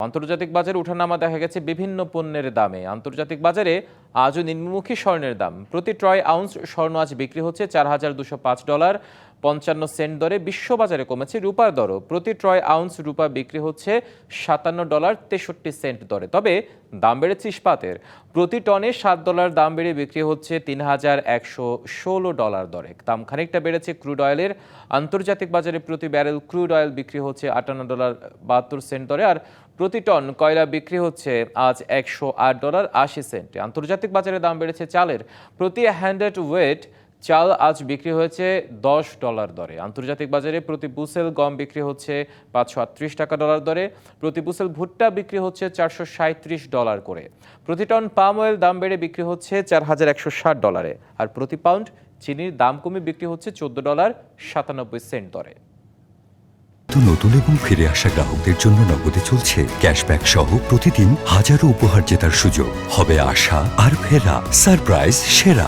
আন্তর্জাতিক বাজারে ওঠানামা দেখা গেছে বিভিন্ন পণ্যের দামে। আন্তর্জাতিক বাজারে আজও নিম্নমুখী স্বর্ণের দাম। প্রতি ট্রয় আউন্স স্বর্ণ আজ বিক্রি হচ্ছে $4,205.55 দরে। বিশ্ববাজারে কমেছে রূপার দরও। প্রতি ট্রয় আউন্স রূপা বিক্রি হচ্ছে $57.63 দরে। তবে দাম বেড়েছে ইস্পাতের। প্রতি টনে $7 দাম বেড়ে বিক্রি হচ্ছে $3,116 দরে। দাম খানিকটা বেড়েছে ক্রুড অয়েলের। আন্তর্জাতিক বাজারে প্রতি ব্যারেল ক্রুড অয়েল বিক্রি হচ্ছে $58.72 দরে, আর প্রতি টন কয়লা বিক্রি হচ্ছে আজ $108.80। আন্তর্জাতিক বাজারে দাম বেড়েছে চালের। প্রতি হ্যান্ডেড ওয়েট চাল আজ বিক্রি হয়েছে $10 দরে। আন্তর্জাতিক বাজারে প্রতি বুসেল গম বিক্রি হচ্ছে $538 দরে। প্রতি বুসেল ভুট্টা বিক্রি হচ্ছে $437 করে। প্রতি টন পাম অয়েল দাম বেড়ে বিক্রি হচ্ছে $4,160, আর প্রতি পাউন্ড চিনির দাম কমে বিক্রি হচ্ছে $14.97 দরে। নতুন এবং ফিরে আসা গ্রাহকদের জন্য নগদে চলছে ক্যাশব্যাক সহ প্রতিদিন হাজারো উপহার জেতার সুযোগ। হবে আশা আর ফেরা, সারপ্রাইজ সেরা।